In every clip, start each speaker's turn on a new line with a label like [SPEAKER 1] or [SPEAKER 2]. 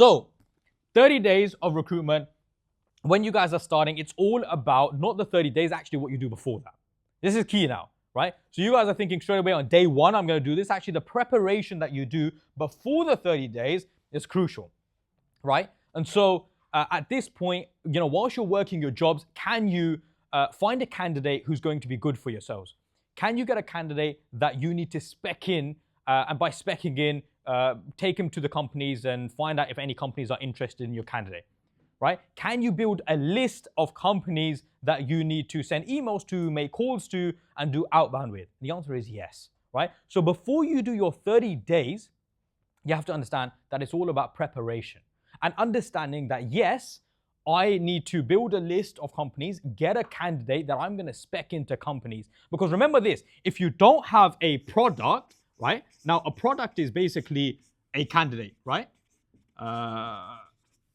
[SPEAKER 1] So 30 days of recruitment. When you guys are starting, it's all about not the 30 days, actually what you do before that. This is key now, right? So you guys are thinking straight away on day one, I'm going to do this. Actually, the preparation that you do before the 30 days is crucial, right? And so at this point, whilst you're working your jobs, can you find a candidate who's going to be good for yourselves? Can you get a candidate that you need to spec in, and by specking in, take him to the companies and find out if any companies are interested in your candidate, right? Can you build a list of companies that you need to send emails to, make calls to, and do outbound with? The answer is yes, right? So before you do your 30 days, you have to understand that it's all about preparation and understanding that, yes, I need to build a list of companies, get a candidate that I'm going to spec into companies. Because remember this, if you don't have a product, right? Now, a product is basically a candidate, right?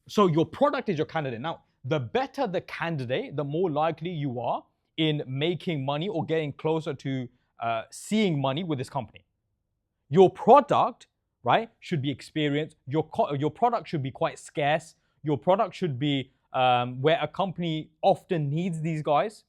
[SPEAKER 1] So your product is your candidate. Now, the better the candidate, the more likely you are in making money or getting closer to seeing money with this company. Your product, right, should be experienced. Your product should be quite scarce. Your product should be where a company often needs these guys.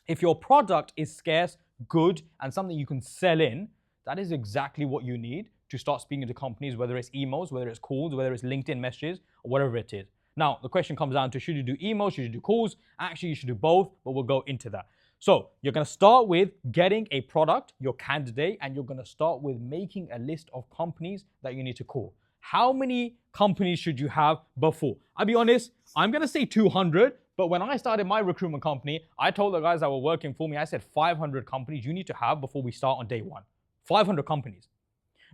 [SPEAKER 1] If your product is scarce, good, and something you can sell in, that is exactly what you need to start speaking to companies, whether it's emails, whether it's calls, whether it's LinkedIn messages, or whatever it is. Now, the question comes down to, should you do emails, should you do calls? Actually, you should do both, but we'll go into that. So you're going to start with getting a product, your candidate, and you're going to start with making a list of companies that you need to call. How many companies should you have before? I'll be honest, I'm going to say 200, but when I started my recruitment company, I told the guys that were working for me, I said 500 companies you need to have before we start on day one. 500 companies.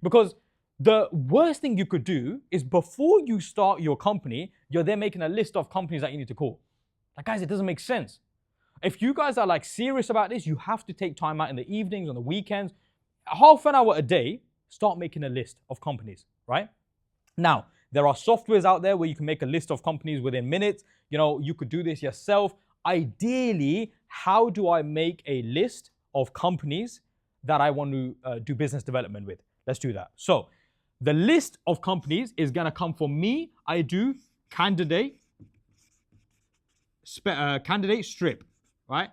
[SPEAKER 1] Because the worst thing you could do is before you start your company, you're then making a list of companies that you need to call. Like, guys, it doesn't make sense. If you guys are like serious about this, you have to take time out in the evenings, on the weekends, half an hour a day, start making a list of companies, right? Now, there are softwares out there where you can make a list of companies within minutes. You could do this yourself. Ideally, how do I make a list of companies that I want to do business development with? Let's do that. So the list of companies is going to come from me. I do candidate strip, right?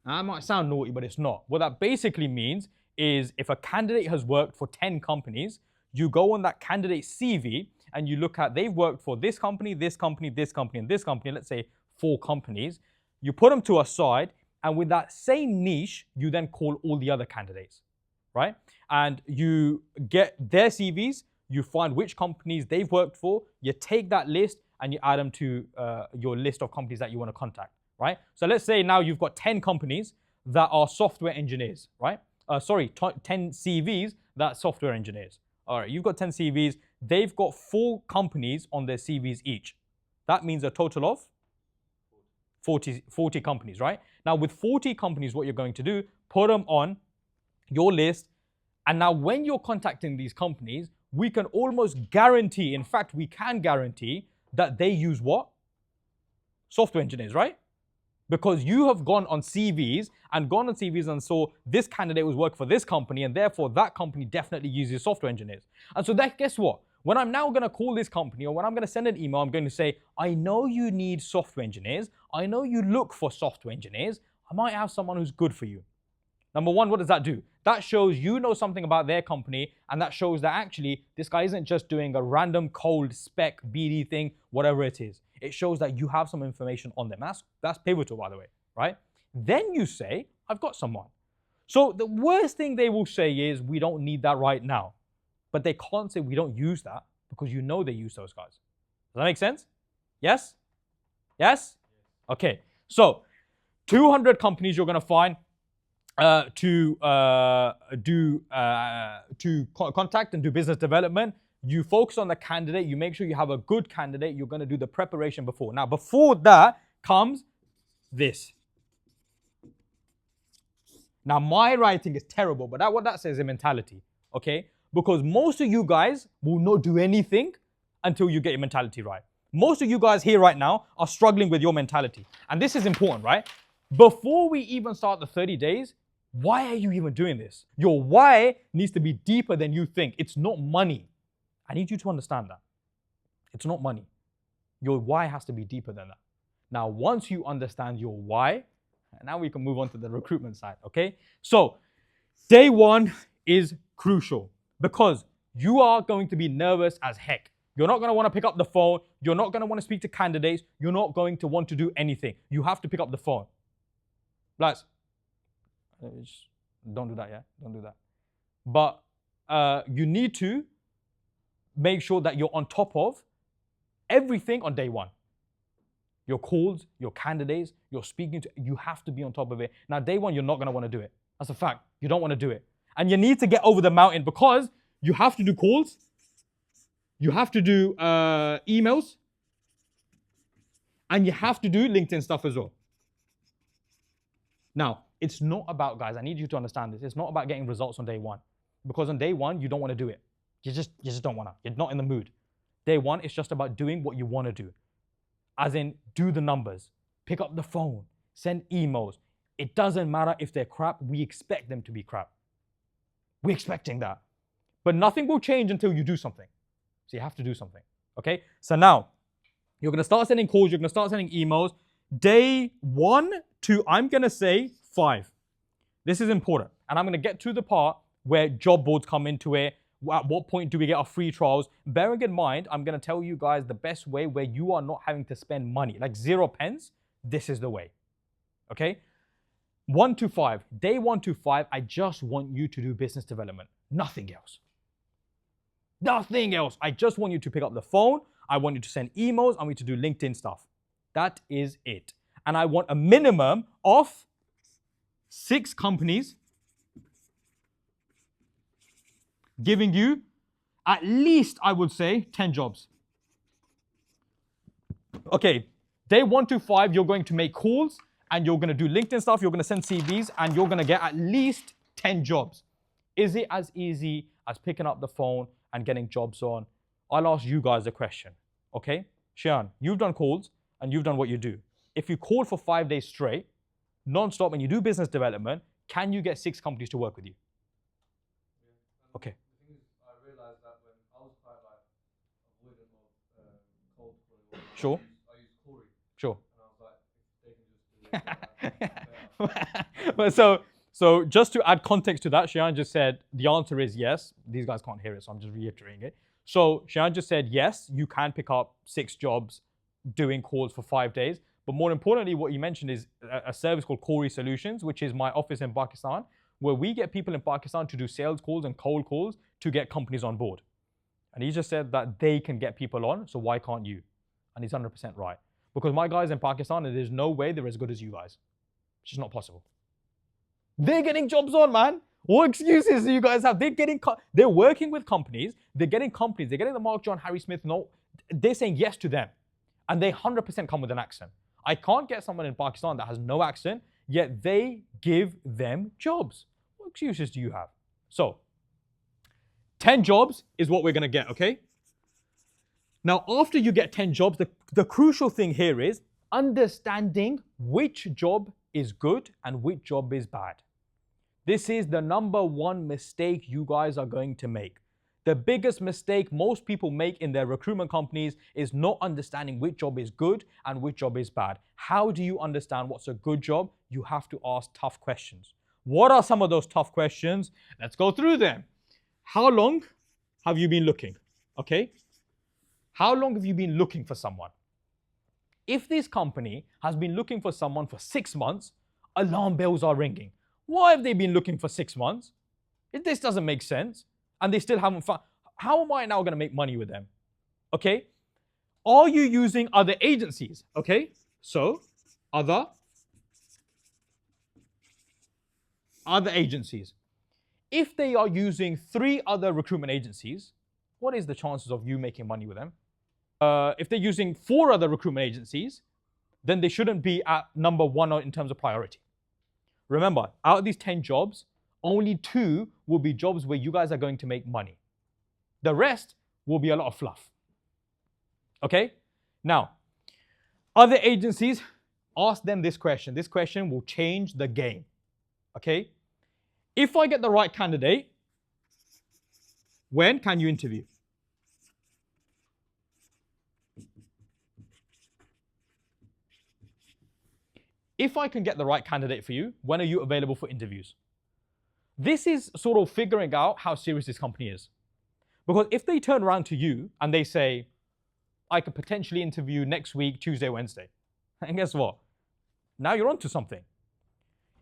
[SPEAKER 1] Now, that might sound naughty, but it's not. What that basically means is if a candidate has worked for 10 companies, you go on that candidate CV and you look at, they've worked for this company, this company, this company, and this company, let's say 4 companies. You put them to a side, and with that same niche, you then call all the other candidates, right? And you get their CVs, you find which companies they've worked for, you take that list and you add them to your list of companies that you want to contact, right? So let's say now you've got 10 companies that are software engineers, right? 10 CVs that are software engineers. All right, you've got 10 CVs. They've got 4 companies on their CVs each. That means a total of 40 companies, right? Now, with 40 companies, what you're going to do, put them on your list. And now when you're contacting these companies, we can almost guarantee, in fact, we can guarantee that they use what? Software engineers, right? Because you have gone on CVs and saw this candidate was working for this company, and therefore that company definitely uses software engineers. And so that, guess what? When I'm now going to call this company, or when I'm going to send an email, I'm going to say, I know you need software engineers. I know you look for software engineers. I might have someone who's good for you. Number one, what does that do? That shows you know something about their company, and that shows that actually this guy isn't just doing a random cold spec BD thing, whatever it is. It shows that you have some information on them. That's pivotal, by the way, right? Then you say, I've got someone. So the worst thing they will say is, we don't need that right now. But they can't say we don't use that because you know they use those guys. Does that make sense? Yes? Yes? Okay. So 200 companies you're going to find to contact and do business development. You focus on the candidate. You make sure you have a good candidate. You're going to do the preparation before. Now, before that comes this. Now, my writing is terrible, but what that says is mentality, okay? Because most of you guys will not do anything until you get your mentality right. Most of you guys here right now are struggling with your mentality. And this is important, right? Before we even start the 30 days, why are you even doing this? Your why needs to be deeper than you think. It's not money. I need you to understand that. It's not money. Your why has to be deeper than that. Now, once you understand your why, now we can move on to the recruitment side, okay? So, day one is crucial because you are going to be nervous as heck. You're not going to want to pick up the phone. You're not going to want to speak to candidates. You're not going to want to do anything. You have to pick up the phone. Lads, don't do that, yeah? Don't do that. But you need to make sure that you're on top of everything on day one. Your calls, your candidates, you're speaking to, you have to be on top of it. Now, day one, you're not going to want to do it. That's a fact. You don't want to do it. And you need to get over the mountain because you have to do calls, you have to do emails, and you have to do LinkedIn stuff as well. Now, it's not about, guys, I need you to understand this. It's not about getting results on day one. Because on day one, you don't want to do it. You just don't want to. You're not in the mood. Day one, it's just about doing what you want to do. As in, do the numbers, pick up the phone, send emails. It doesn't matter if they're crap. We expect them to be crap. We're expecting that. But nothing will change until you do something. So you have to do something, okay? So now, you're going to start sending calls. You're going to start sending emails. Day 1 to, I'm going to say 5. This is important. And I'm going to get to the part where job boards come into it. At what point do we get our free trials? Bearing in mind, I'm going to tell you guys the best way where you are not having to spend money, like 0 pence. This is the way, okay? 1 to 5, day 1 to 5, I just want you to do business development. Nothing else. Nothing else. I just want you to pick up the phone. I want you to send emails. I want you to do LinkedIn stuff. That is it. And I want a minimum of 6 companies giving you at least, I would say, 10 jobs. Okay, day 1 to 5, you're going to make calls and you're going to do LinkedIn stuff. You're going to send CVs and you're going to get at least 10 jobs. Is it as easy as picking up the phone and getting jobs on? I'll ask you guys a question, okay? Shian, you've done calls and you've done what you do. If you call for 5 days straight, non-stop, and you do business development, can you get 6 companies to work with you? Okay.
[SPEAKER 2] I realized that when I was quite like avoidant of cold calling.
[SPEAKER 1] Sure.
[SPEAKER 2] I used Corey.
[SPEAKER 1] Sure.
[SPEAKER 2] And I was like, if they can just do it.
[SPEAKER 1] So just to add context to that, Shian just said the answer is yes. These guys can't hear it, so I'm just reiterating it. So Shian just said yes, you can pick up 6 jobs doing calls for 5 days. But more importantly, what you mentioned is a service called Corey Solutions, which is my office in Pakistan, where we get people in Pakistan to do sales calls and cold calls to get companies on board. And he just said that they can get people on, so why can't you? And he's 100% right. Because my guys in Pakistan, there's no way they're as good as you guys. It's just not possible. They're getting jobs on, man. What excuses do you guys have? They're working with companies. They're getting the Mark John, Harry Smith. No, they're saying yes to them. And they 100% come with an accent. I can't get someone in Pakistan that has no accent, yet they give them jobs. What excuses do you have? So, 10 jobs is what we're going to get, okay? Now, after you get 10 jobs, the crucial thing here is understanding which job is good and which job is bad. This is the number one mistake you guys are going to make. The biggest mistake most people make in their recruitment companies is not understanding which job is good and which job is bad. How do you understand what's a good job? You have to ask tough questions. What are some of those tough questions? Let's go through them. How long have you been looking? Okay. How long have you been looking for someone? If this company has been looking for someone for 6 months, alarm bells are ringing. Why have they been looking for 6 months? This doesn't make sense. And they still haven't found. How am I now going to make money with them? Okay. Are you using other agencies? Okay. So, other agencies. If they are using 3 other recruitment agencies, what is the chances of you making money with them? If they're using 4 other recruitment agencies, then they shouldn't be at number 1 in terms of priority. Remember, out of these 10 jobs, only 2 will be jobs where you guys are going to make money. The rest will be a lot of fluff. Okay? Now, other agencies, ask them this question. This question will change the game. Okay? If I get the right candidate, when can you interview? if I can get the right candidate for you, when are you available for interviews? This is sort of figuring out how serious this company is. Because if they turn around to you and they say, I could potentially interview next week, Tuesday, Wednesday, and guess what? Now you're onto something.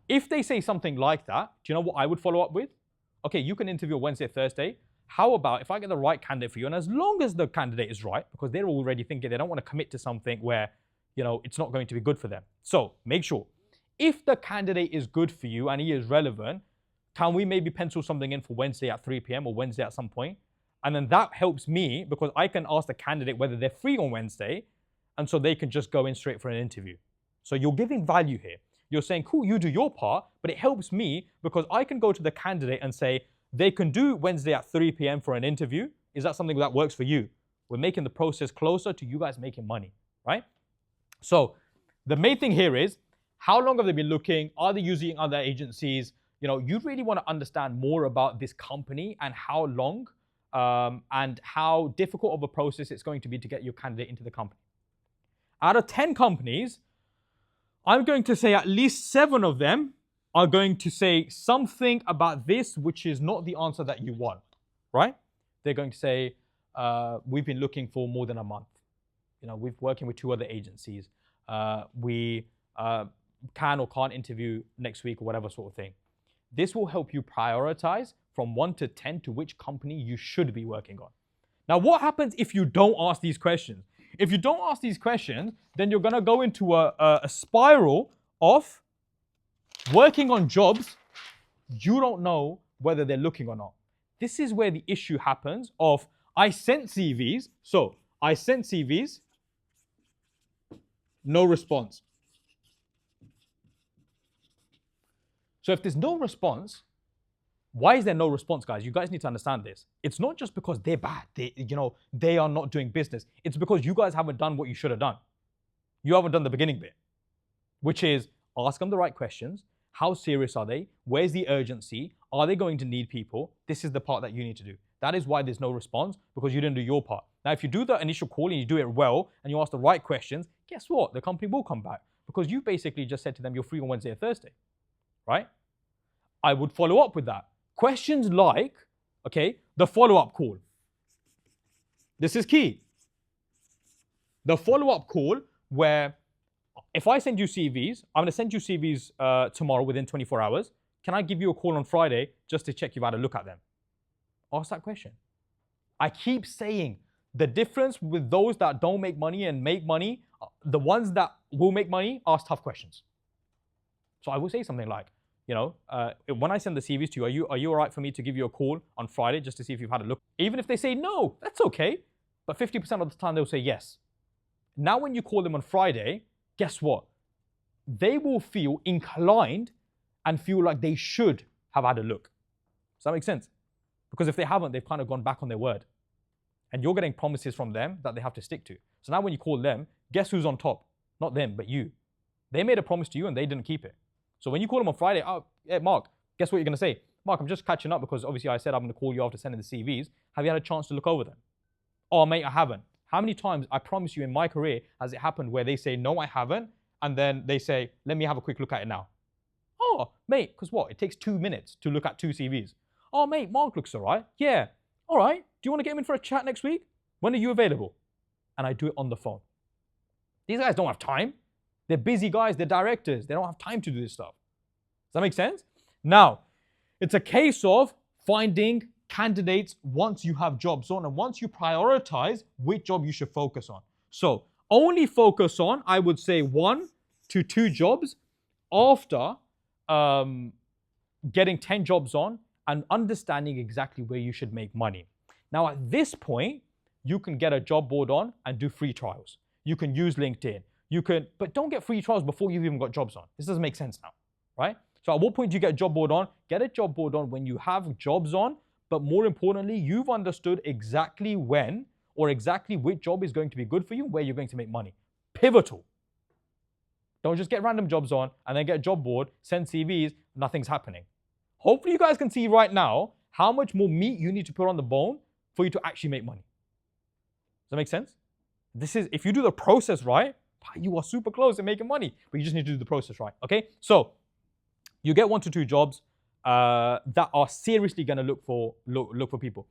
[SPEAKER 1] If they say something like that, do you know what I would follow up with? Okay, you can interview Wednesday, Thursday. How about if I get the right candidate for you, and as long as the candidate is right, because they're already thinking they don't want to commit to something where, it's not going to be good for them. So make sure, if the candidate is good for you and he is relevant, can we maybe pencil something in for Wednesday at 3 p.m. or Wednesday at some point? And then that helps me because I can ask the candidate whether they're free on Wednesday, and so they can just go in straight for an interview. So you're giving value here. You're saying, cool, you do your part, but it helps me because I can go to the candidate and say, they can do Wednesday at 3 p.m. for an interview. Is that something that works for you? We're making the process closer to you guys making money, right? So the main thing here is, how long have they been looking? Are they using other agencies? You really want to understand more about this company and how long and how difficult of a process it's going to be to get your candidate into the company. Out of 10 companies, I'm going to say at least 7 of them are going to say something about this which is not the answer that you want, right? They're going to say, we've been looking for more than a month. We're working with 2 other agencies. We can or can't interview next week or whatever sort of thing. This will help you prioritize from 1 to 10 to which company you should be working on. Now, what happens if you don't ask these questions? If you don't ask these questions, then you're going to go into a spiral of working on jobs you don't know whether they're looking or not. This is where the issue happens of, I sent CVs, no response. So if there's no response, why is there no response, guys? You guys need to understand this. It's not just because they're bad. They are not doing business. It's because you guys haven't done what you should have done. You haven't done the beginning bit, which is ask them the right questions. How serious are they? Where's the urgency? Are they going to need people? This is the part that you need to do. That is why there's no response, because you didn't do your part. Now, if you do the initial call and you do it well and you ask the right questions, guess what? The company will come back because you basically just said to them, you're free on Wednesday or Thursday, right? I would follow up with that. Questions like, the follow-up call. This is key. The follow-up call where if I send you CVs, I'm going to send you CVs tomorrow within 24 hours. Can I give you a call on Friday just to check you've had a look at them? Ask that question. I keep saying the difference with those that don't make money and make money, the ones that will make money ask tough questions. So I will say something like, when I send the CVs to you, are you all right for me to give you a call on Friday just to see if you've had a look? Even if they say no, that's okay. But 50% of the time they'll say yes. Now when you call them on Friday, guess what? They will feel inclined and feel like they should have had a look. Does that make sense? Because if they haven't, they've kind of gone back on their word. And you're getting promises from them that they have to stick to. So now when you call them, guess who's on top? Not them, but you. They made a promise to you and they didn't keep it. So when you call them on Friday, hey, Mark, guess what you're going to say? Mark, I'm just catching up because obviously I said I'm going to call you after sending the CVs. Have you had a chance to look over them? Oh, mate, I haven't. How many times, I promise you in my career, has it happened where they say, no, I haven't, and then they say, let me have a quick look at it now. Oh, mate, because what? It takes 2 minutes to look at 2 CVs. Oh, mate, Mark looks all right. Yeah. All right. Do you want to get him in for a chat next week? When are you available? And I do it on the phone. These guys don't have time. They're busy guys. They're directors. They don't have time to do this stuff. Does that make sense? Now, it's a case of finding candidates once you have jobs on and once you prioritize which job you should focus on. So only focus on, I would say, 1 to 2 jobs after getting 10 jobs on and understanding exactly where you should make money. Now, at this point, you can get a job board on and do free trials. You can use LinkedIn. But don't get free trials before you've even got jobs on. This doesn't make sense now, right? So at what point do you get a job board on? Get a job board on when you have jobs on, but more importantly, you've understood exactly when or exactly which job is going to be good for you, where you're going to make money. Pivotal. Don't just get random jobs on and then get a job board, send CVs, nothing's happening. Hopefully you guys can see right now how much more meat you need to put on the bone for you to actually make money. Does that make sense? This is, if you do the process right, You are super close to making money, but you just need to do the process right. Okay, so you get 1 to 2 jobs that are seriously going to look for people.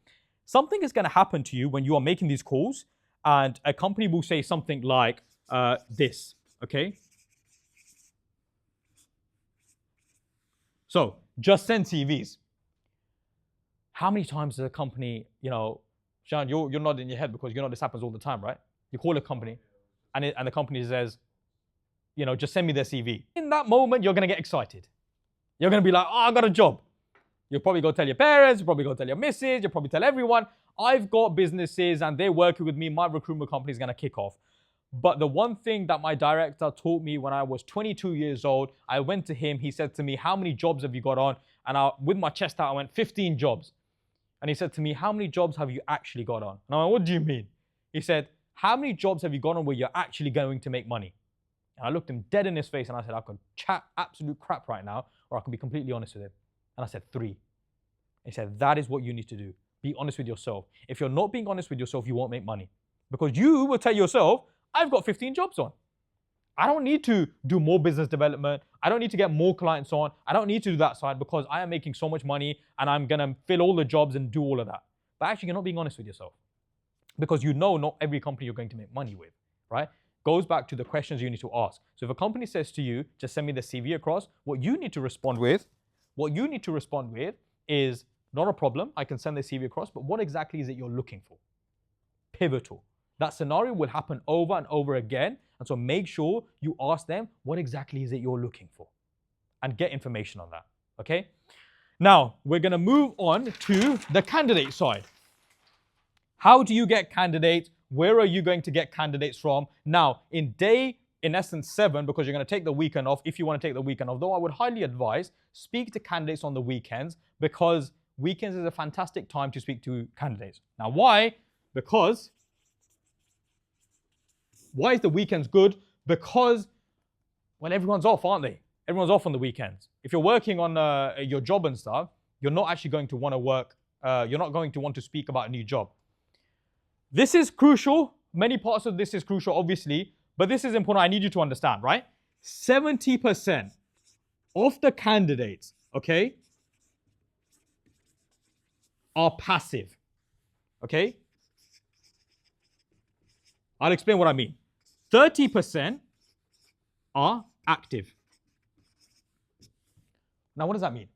[SPEAKER 1] Something is going to happen to you when you are making these calls, and a company will say something like this. Okay, so just send CVs. How many times does a company, Sean, you're nodding your head because you know this happens all the time, right? You call a company, and the company says, just send me their CV. In that moment, you're gonna get excited. You're gonna be like, oh, I got a job. You'll probably go tell your parents, you'll probably go tell your missus, you'll probably tell everyone, I've got businesses and they're working with me, my recruitment company is gonna kick off. But the one thing that my director taught me when I was 22 years old, I went to him, he said to me, how many jobs have you got on? And with my chest out, I went, 15 jobs. And he said to me, how many jobs have you actually got on? And I went, what do you mean? He said, how many jobs have you got on where you're actually going to make money? And I looked him dead in his face and I said, I could chat absolute crap right now, or I can be completely honest with him. And I said, 3. He said, that is what you need to do. Be honest with yourself. If you're not being honest with yourself, you won't make money. Because you will tell yourself, I've got 15 jobs on. I don't need to do more business development. I don't need to get more clients on. I don't need to do that side because I am making so much money and I'm going to fill all the jobs and do all of that. But actually, you're not being honest with yourself because not every company you're going to make money with, right? Goes back to the questions you need to ask. So if a company says to you, just send me the CV across, what you need to respond with is not a problem. I can send the CV across, but what exactly is it you're looking for? Pivotal. That scenario will happen over and over again. And so make sure you ask them, what exactly is it you're looking for? And get information on that, okay? Now, we're gonna move on to the candidate side. How do you get candidates? Where are you going to get candidates from? Now, in essence 7, because you're gonna take the weekend off, if you wanna take the weekend off, though I would highly advise, speak to candidates on the weekends because weekends is a fantastic time to speak to candidates. Now, why? Because why is the weekends good? Because, well, everyone's off, aren't they? Everyone's off on the weekends. If you're working on your job and stuff, you're not actually going to want to work. You're not going to want to speak about a new job. This is crucial. Many parts of this is crucial, obviously, but this is important. I need you to understand, right? 70% of the candidates, okay, are passive, okay? I'll explain what I mean. 30% are active. Now, what does that mean?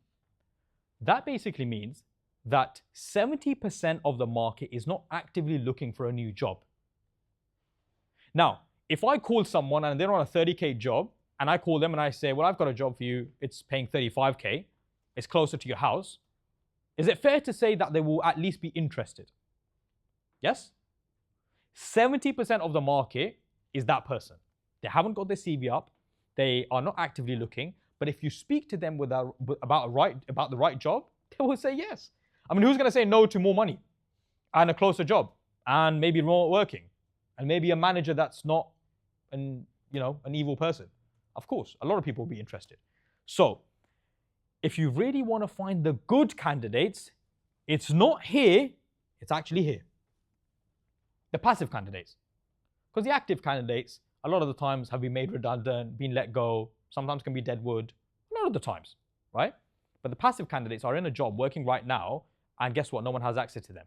[SPEAKER 1] That basically means that 70% of the market is not actively looking for a new job. Now, if I call someone and they're on a 30K job, and I call them and I say, well, I've got a job for you, it's paying 35K, it's closer to your house, is it fair to say that they will at least be interested? Yes? 70% of the market is that person. They haven't got their CV up. They are not actively looking. But if you speak to them about the right job, they will say yes. I mean, who's going to say no to more money and a closer job and maybe remote working and maybe a manager that's not an evil person? Of course, a lot of people will be interested. So if you really want to find the good candidates, it's not here, it's actually here. The passive candidates. Because the active candidates, a lot of the times have been made redundant, been let go, sometimes can be dead wood, a lot of the times, right? But the passive candidates are in a job working right now, and guess what? No one has access to them.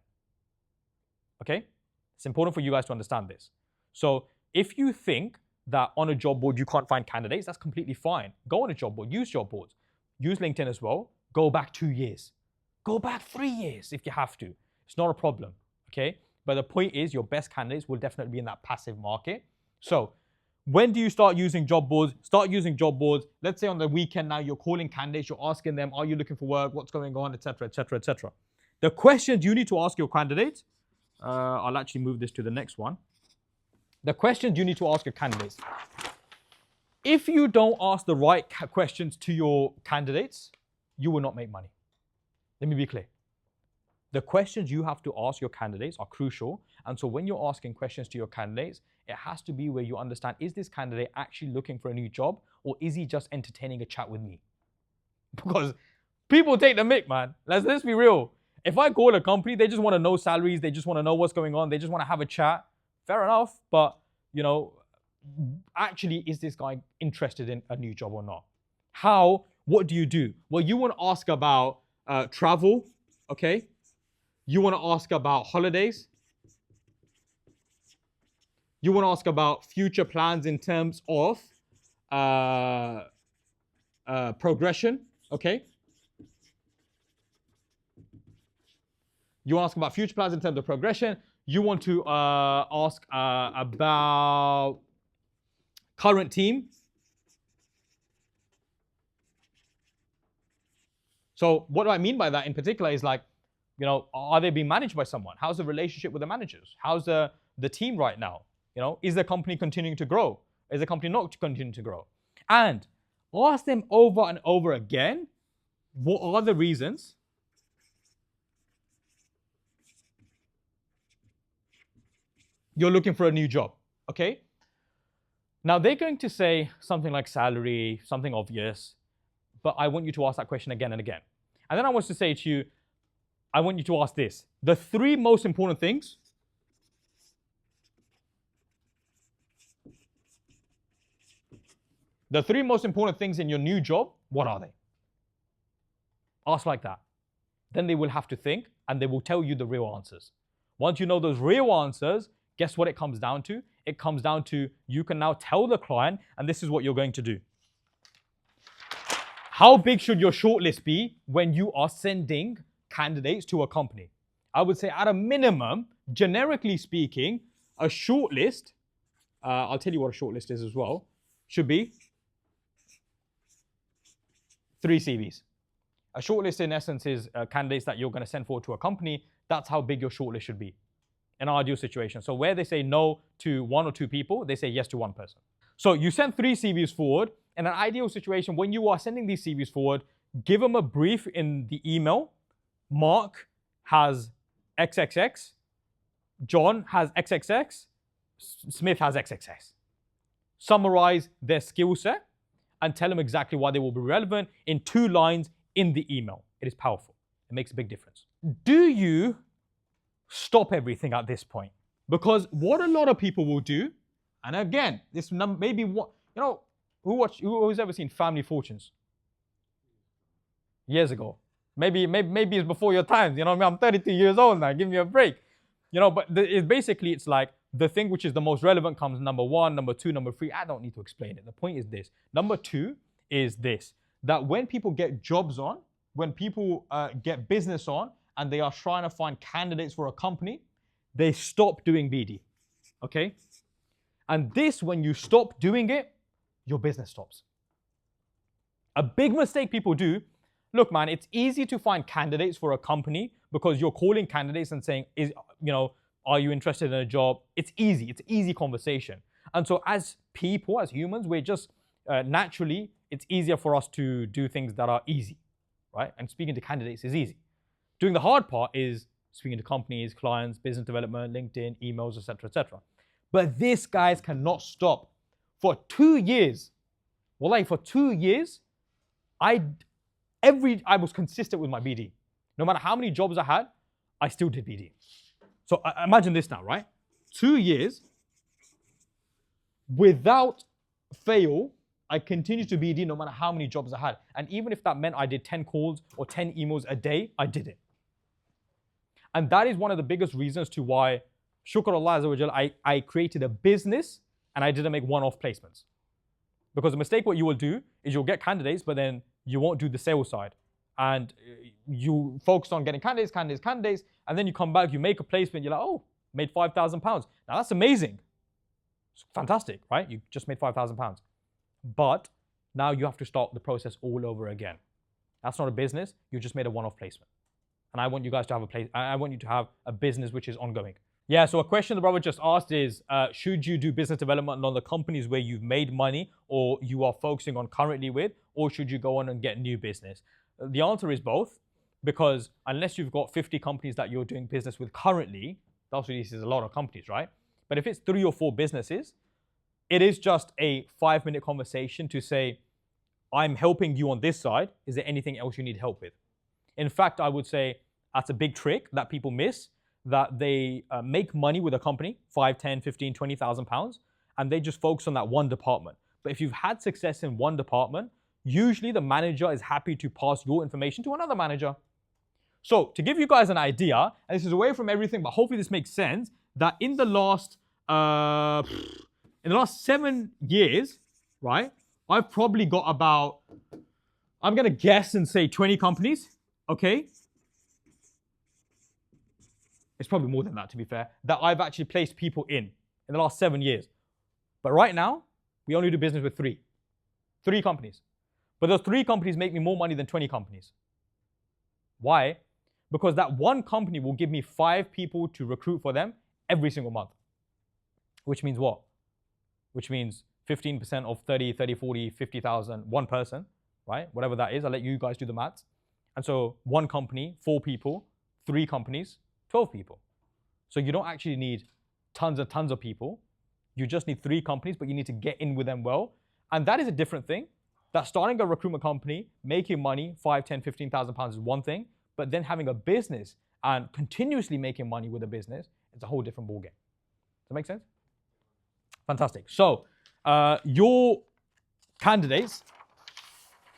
[SPEAKER 1] Okay? It's important for you guys to understand this. So if you think that on a job board you can't find candidates, that's completely fine. Go on a job board, use job boards, use LinkedIn as well. Go back 2 years. Go back 3 years if you have to. It's not a problem, okay? But the point is your best candidates will definitely be in that passive market. So when do you start using job boards? Start using job boards. Let's say on the weekend now you're calling candidates, you're asking them, are you looking for work? What's going on, etc., etc., etc. The questions you need to ask your candidates, I'll actually move this to the next one. The questions you need to ask your candidates. If you don't ask the right questions to your candidates, you will not make money. Let me be clear. The questions you have to ask your candidates are crucial. And so when you're asking questions to your candidates, it has to be where you understand, is this candidate actually looking for a new job or is he just entertaining a chat with me? Because people take the mick, man. Let's be real. If I call a company, they just want to know salaries. They just want to know what's going on. They just want to have a chat. Fair enough. But, actually, is this guy interested in a new job or not? What do you do? Well, you want to ask about travel, okay? You want to ask about holidays. You want to ask about future plans in terms of progression, okay? You want to ask about future plans in terms of progression. You want to ask about current team. So what do I mean by that in particular is like, you know, are they being managed by someone? How's the relationship with the managers? How's the team right now? You know, is the company continuing to grow? Is the company not continuing to grow? And ask them over and over again, what are the reasons you're looking for a new job, okay? Now they're going to say something like salary, something obvious, but I want you to ask that question again and again. And then I want to say to you, I want you to ask this. The three most important things in your new job, what are they? Ask like that. Then they will have to think and they will tell you the real answers. Once you know those real answers, guess what it comes down to? It comes down to you can now tell the client, and this is what you're going to do. How big should your shortlist be when you are sending candidates to a company? I would say at a minimum, generically speaking, a shortlist, I'll tell you what a shortlist is as well, should be 3 CVs. A shortlist in essence is candidates that you're going to send forward to a company. That's how big your shortlist should be in an ideal situation. So where they say no to 1 or 2 people, they say yes to 1 person. So you send 3 CVs forward. In an ideal situation, when you are sending these CVs forward, give them a brief in the email. Mark has XXX. John has XXX. Smith has XXX. Summarize their skill set and tell them exactly why they will be relevant in 2 lines in the email. It is powerful. It makes a big difference. Do you stop everything at this point? Because what a lot of people will do, and again, this maybe what, you know, who's ever seen Family Fortunes? Years ago. Maybe it's before your times. You know what I mean? I'm 32 years old now. Give me a break. You know, but it's like the thing which is the most relevant comes number 1, number 2, number 3. I don't need to explain it. The point is this. Number 2 is this, that when people get jobs on, when people get business on, and they are trying to find candidates for a company, they stop doing BD. Okay? And this, when you stop doing it, your business stops. A big mistake people do, look, man, it's easy to find candidates for a company because you're calling candidates and saying, are you interested in a job? It's easy conversation. And so as people, as humans, we're just naturally, it's easier for us to do things that are easy, right? And speaking to candidates is easy. Doing the hard part is speaking to companies, clients, business development, LinkedIn, emails, etc., etc. But this, guys, cannot stop. For 2 years, for 2 years, I was consistent with my BD. No matter how many jobs I had, I still did BD. So imagine this now, right? 2 years, without fail, I continued to BD no matter how many jobs I had. And even if that meant I did 10 calls or 10 emails a day, I did it. And that is one of the biggest reasons to why, shukr Allah Azza wa Jal, I created a business and I didn't make one-off placements. Because the mistake what you will do is you'll get candidates, but then you won't do the sales side. And you focus on getting candidates, and then you come back, you make a placement, you're like, oh, made £5,000. Now that's amazing. It's fantastic, right? You just made £5,000. But now you have to start the process all over again. That's not a business, you just made a one-off placement. And I want you guys to have I want you to have a business which is ongoing. Yeah, so a question the brother just asked is, should you do business development on the companies where you've made money or you are focusing on currently with, or should you go on and get new business? The answer is both, because unless you've got 50 companies that you're doing business with currently, obviously this is a lot of companies, right? But if it's 3 or 4 businesses, it is just a 5-minute conversation to say, I'm helping you on this side. Is there anything else you need help with? In fact, I would say that's a big trick that people miss, that they make money with a company, 5, 10, 15, 20,000 pounds, and they just focus on that one department. But if you've had success in one department, usually the manager is happy to pass your information to another manager. So to give you guys an idea, and this is away from everything, but hopefully this makes sense, that in the last 7 years, right, I've probably got about, I'm gonna guess and say 20 companies, okay? It's probably more than that, to be fair, that I've actually placed people in the last 7 years. But right now, we only do business with three companies. But those 3 companies make me more money than 20 companies. Why? Because that one company will give me 5 people to recruit for them every single month. Which means what? Which means 15% of 30, 40, 50,000, one person, right? Whatever that is, I'll let you guys do the maths. And so one company, 4 people, 3 companies, 12 people. So you don't actually need tons and tons of people. You just need 3 companies, but you need to get in with them well. And that is a different thing. That starting a recruitment company, making money, 5, 10, 15,000 pounds is one thing, but then having a business and continuously making money with a business is a whole different ballgame. Does that make sense? Fantastic. So your candidates,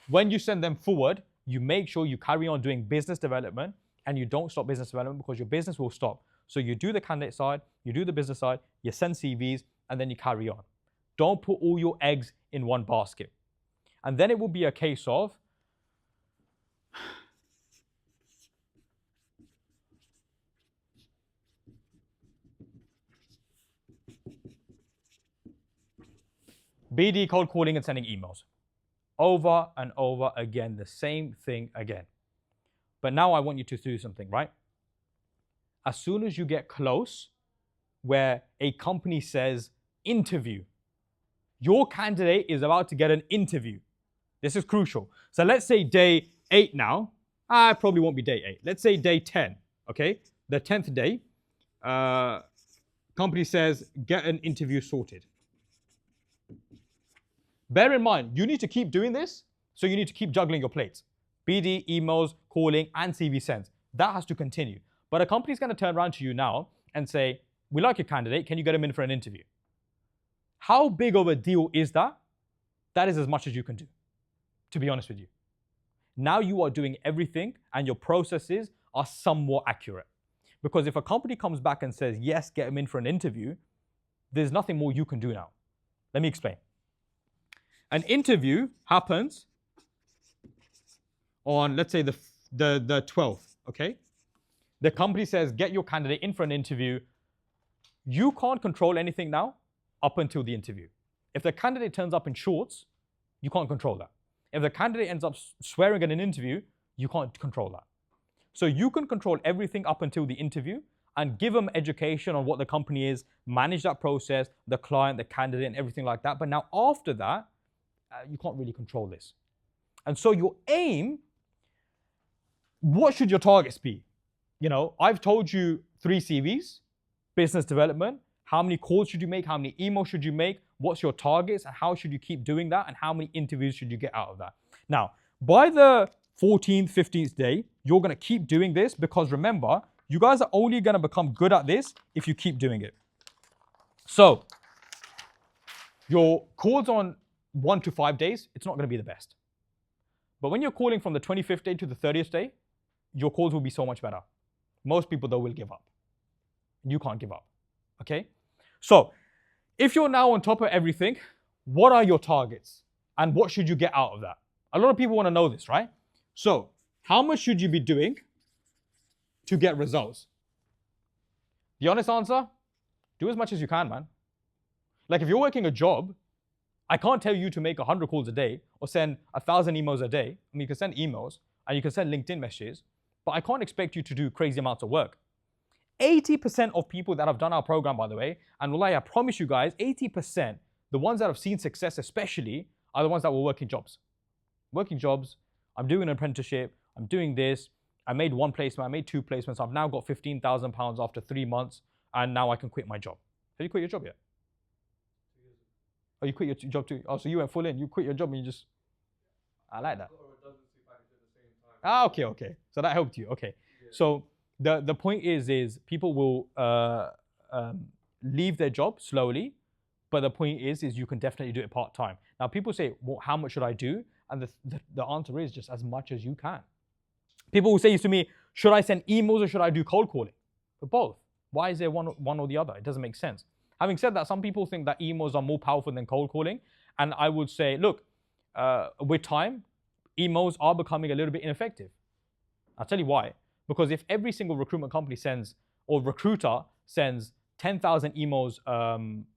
[SPEAKER 1] when you send them forward, you make sure you carry on doing business development and you don't stop business development because your business will stop. So you do the candidate side, you do the business side, you send CVs, and then you carry on. Don't put all your eggs in one basket. And then it will be a case of BD, cold calling, and sending emails. Over and over again, the same thing again. But now I want you to do something, right? As soon as you get close, where a company says interview, your candidate is about to get an interview. This is crucial. So let's say day 8 now. I probably won't be day 8. Let's say day 10, okay? The 10th day, company says get an interview sorted. Bear in mind, you need to keep doing this, so you need to keep juggling your plates. BD, emails, calling, and CV sends. That has to continue. But a company's going to turn around to you now and say, we like your candidate, can you get him in for an interview? How big of a deal is that? That is as much as you can do, to be honest with you. Now you are doing everything and your processes are somewhat accurate. Because if a company comes back and says, yes, get him in for an interview, there's nothing more you can do now. Let me explain. An interview happens on, let's say, the 12th, okay? The company says, get your candidate in for an interview. You can't control anything now up until the interview. If the candidate turns up in shorts, you can't control that. If the candidate ends up swearing at an interview, you can't control that. So you can control everything up until the interview and give them education on what the company is, manage that process, the client, the candidate, and everything like that. But now after that, you can't really control this. And so your aim, what should your targets be? You know, I've told you 3 CVs, business development, how many calls should you make, how many emails should you make, what's your targets, and how should you keep doing that, and how many interviews should you get out of that. Now, by the 14th, 15th day, you're going to keep doing this because remember, you guys are only going to become good at this if you keep doing it. So, your calls on 1 to 5 days, it's not going to be the best. But when you're calling from the 25th day to the 30th day, your calls will be so much better. Most people, though, will give up. You can't give up, okay? So, if you're now on top of everything, what are your targets? And what should you get out of that? A lot of people want to know this, right? So, how much should you be doing to get results? The honest answer, do as much as you can, man. Like if you're working a job, I can't tell you to make 100 calls a day or send 1,000 emails a day. I mean, you can send emails and you can send LinkedIn messages, but I can't expect you to do crazy amounts of work. 80% of people that have done our program, by the way, and wallahi, I promise you guys, 80%, the ones that have seen success especially, are the ones that were working jobs. Working jobs, I'm doing an apprenticeship, I'm doing this, I made 1 placement, I made 2 placements, I've now got £15,000 after 3 months, and now I can quit my job. Have you quit your job yet? Oh, you quit your job too? Oh, so you went full in, you quit your job and you just... I like that. Ah, okay. So that helped you, okay. Yeah. So the point is people will leave their job slowly But the point is you can definitely do it part-time. Now people say, well, how much should I do? And the answer is just as much as you can. People will say to me, should I send emails or should I do cold calling? But both. Why is there one or the other? It doesn't make sense. Having said that, some people think that emails are more powerful than cold calling. And I would say, look, with time, emails are becoming a little bit ineffective. I'll tell you why. Because if every single recruitment company sends, or recruiter sends 10,000 emails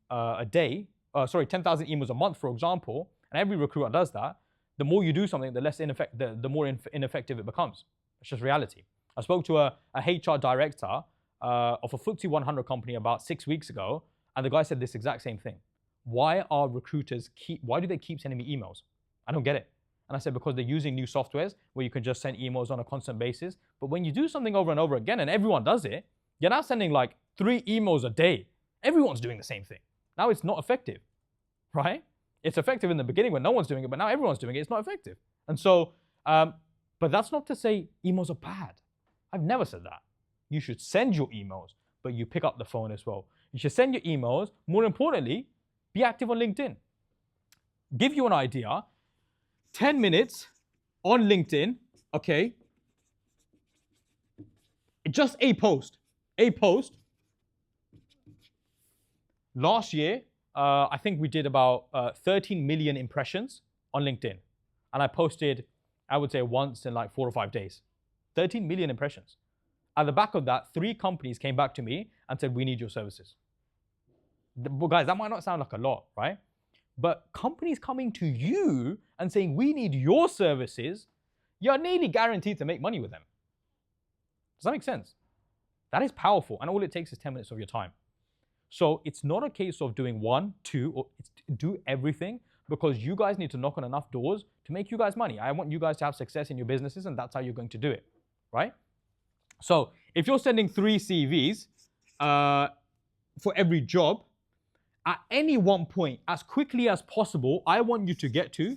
[SPEAKER 1] a day, 10,000 emails a month, for example, and every recruiter does that, the more you do something, the more ineffective it becomes. It's just reality. I spoke to a HR director of a FTSE 100 company about 6 weeks ago, and the guy said this exact same thing. Why do they keep sending me emails? I don't get it. And I said, because they're using new softwares where you can just send emails on a constant basis. But when you do something over and over again, and everyone does it, you're now sending like 3 emails a day. Everyone's doing the same thing. Now it's not effective, right? It's effective in the beginning when no one's doing it, but now everyone's doing it. It's not effective. And so, but that's not to say emails are bad. I've never said that. You should send your emails, but you pick up the phone as well. You should send your emails. More importantly, be active on LinkedIn. Give you an idea, 10 minutes on LinkedIn, okay? Just a post. Last year, I think we did about 13 million impressions on LinkedIn. And I posted, I would say once in like 4 or 5 days. 13 million impressions. At the back of that, 3 companies came back to me and said, we need your services. But guys, that might not sound like a lot, right? But companies coming to you and saying, we need your services, you're nearly guaranteed to make money with them. Does that make sense? That is powerful. And all it takes is 10 minutes of your time. So it's not a case of doing 1, 2, or do everything, because you guys need to knock on enough doors to make you guys money. I want you guys to have success in your businesses, and that's how you're going to do it, right? So if you're sending 3 CVs for every job, at any one point, as quickly as possible, I want you to get to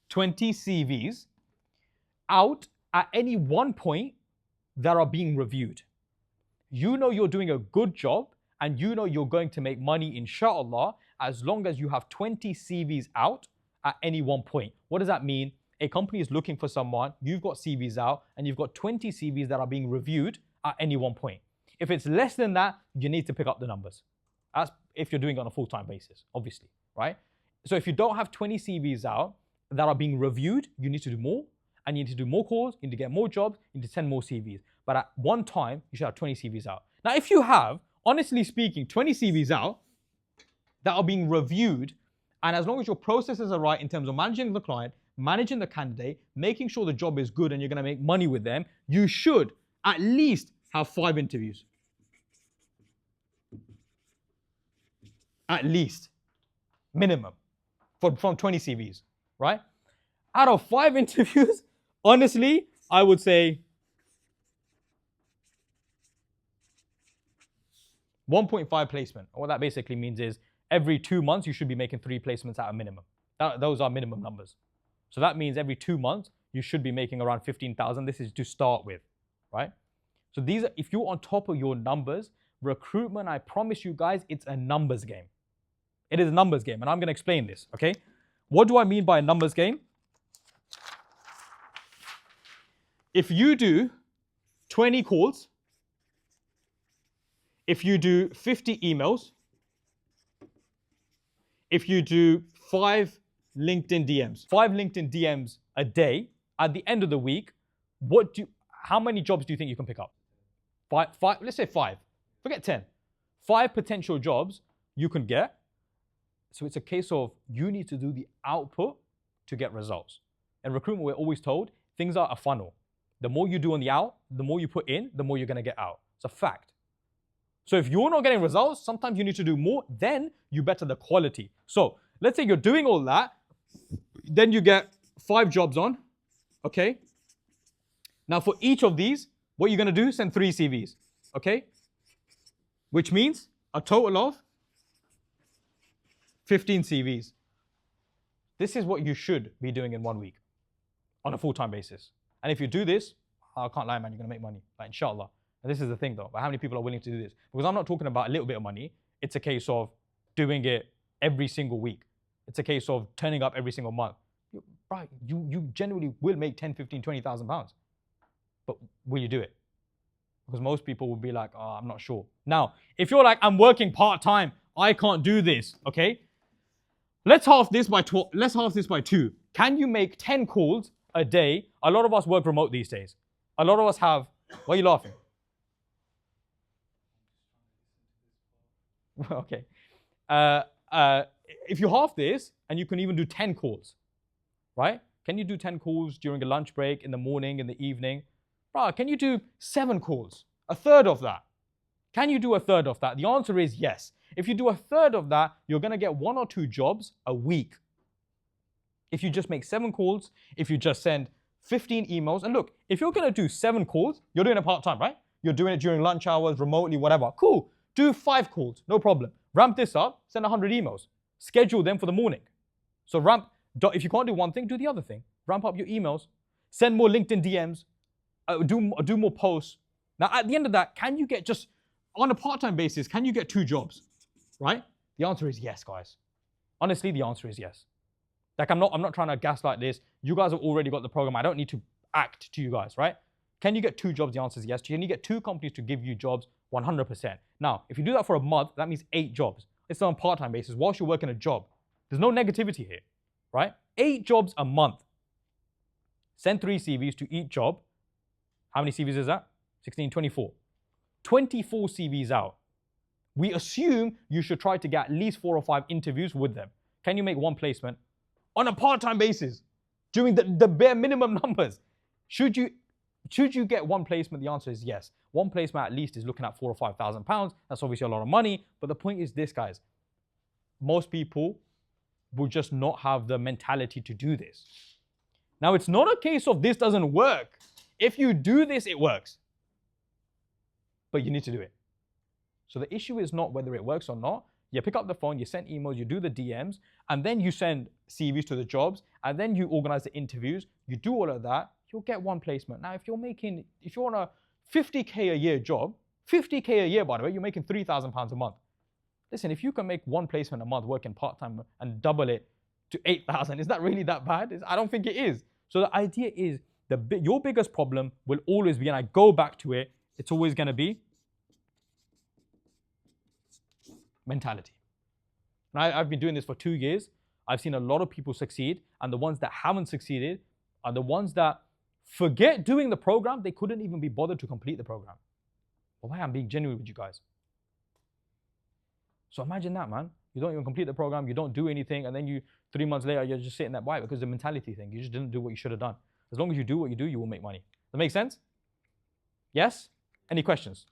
[SPEAKER 1] 20 CVs out at any one point that are being reviewed. You know you're doing a good job, and you know you're going to make money, inshallah, as long as you have 20 CVs out at any one point. What does that mean? A company is looking for someone, you've got CVs out, and you've got 20 CVs that are being reviewed at any one point. If it's less than that, you need to pick up the numbers. That's if you're doing it on a full-time basis, obviously, right? So if you don't have 20 CVs out that are being reviewed, you need to do more, and you need to do more calls, you need to get more jobs, you need to send more CVs. But at one time, you should have 20 CVs out. Now, if you have, honestly speaking, 20 CVs out that are being reviewed, and as long as your processes are right in terms of managing the client, managing the candidate, making sure the job is good and you're going to make money with them, you should at least have 5 interviews. At least, minimum, from 20 CVs, right? Out of 5 interviews, honestly, I would say 1.5 placement. What that basically means is every 2 months, you should be making 3 placements at a minimum. Those are minimum numbers. So that means every 2 months, you should be making around 15,000. This is to start with, right? So these are, if you're on top of your numbers, recruitment, I promise you guys, it's a numbers game. It is a numbers game, and I'm going to explain this, okay? What do I mean by a numbers game? If you do 20 calls, if you do 50 emails, if you do 5 LinkedIn DMs a day, at the end of the week, how many jobs do you think you can pick up? 5, let's say 5. Forget 10. 5 potential jobs you can get. So it's a case of you need to do the output to get results. In recruitment, we're always told things are a funnel. The more you do on the out, the more you put in, the more you're going to get out. It's a fact. So if you're not getting results, sometimes you need to do more, then you better the quality. So let's say you're doing all that, then you get 5 jobs on, okay? Now for each of these, what you're going to do, send 3 CVs, okay? Which means a total of 15 CVs. This is what you should be doing in 1 week on a full-time basis. And if you do this, I can't lie, man, you're going to make money, like, inshallah. And this is the thing though, but how many people are willing to do this? Because I'm not talking about a little bit of money. It's a case of doing it every single week. It's a case of turning up every single month. Right, you generally will make 10, 15, 20,000 pounds. But will you do it? Because most people will be like, oh, I'm not sure. Now, if you're like, I'm working part-time, I can't do this, okay? Let's half this by 12, let's half this by 2. Can you make 10 calls a day? A lot of us work remote these days. A lot of us have, why are you laughing? Okay. If you half this, and you can even do 10 calls, right? Can you do 10 calls during a lunch break, in the morning, in the evening? Bro, can you do 7 calls? A third of that. Can you do a third of that? The answer is yes. If you do a third of that, you're going to get 1 or 2 jobs a week. If you just make 7 calls, if you just send 15 emails, and look, if you're going to do 7 calls, you're doing it part-time, right? You're doing it during lunch hours, remotely, whatever. Cool. Do 5 calls, no problem. Ramp this up, send 100 emails. Schedule them for the morning. So if you can't do one thing, do the other thing. Ramp up your emails, send more LinkedIn DMs, do more posts. Now, at the end of that, can you get just, on a part-time basis, can you get 2 jobs, right? The answer is yes, guys. Honestly, the answer is yes. Like, I'm not trying to gaslight this. You guys have already got the program. I don't need to act to you guys, right? Can you get 2 jobs? The answer is yes. Can you get 2 companies to give you jobs? 100%. Now, if you do that for a month, that means 8 jobs. It's on a part-time basis whilst you're working a job. There's no negativity here, right? 8 jobs a month. Send 3 CVs to each job. How many CVs is that? 16, 24. 24 CVs out. We assume you should try to get at least 4 or 5 interviews with them. Can you make 1 placement on a part-time basis, doing the bare minimum numbers? Should you get 1 placement? The answer is yes. 1 placement at least is looking at 4,000 or 5,000 pounds. That's obviously a lot of money. But the point is this, guys. Most people will just not have the mentality to do this. Now, it's not a case of this doesn't work. If you do this, it works. But you need to do it. So the issue is not whether it works or not. You pick up the phone, you send emails, you do the DMs, and then you send CVs to the jobs, and then you organize the interviews. You do all of that, you'll get 1 placement. Now, if you're on a 50K a year job, 50K a year, by the way, you're making 3,000 pounds a month. Listen, if you can make 1 placement a month working part-time and double it to 8,000, is that really that bad? I don't think it is. So the idea is, your biggest problem will always be, and I go back to it, it's always going to be mentality. And I've been doing this for 2 years. I've seen a lot of people succeed, and the ones that haven't succeeded are the ones that forget doing the program. They couldn't even be bothered to complete the program. Well, why? I'm being genuine with you guys. So imagine that, man. You don't even complete the program, you don't do anything, and then 3 months later, you're just sitting there. Why? Because the mentality thing. You just didn't do what you should have done. As long as you do what you do, you will make money. Does that make sense? Yes? Any questions?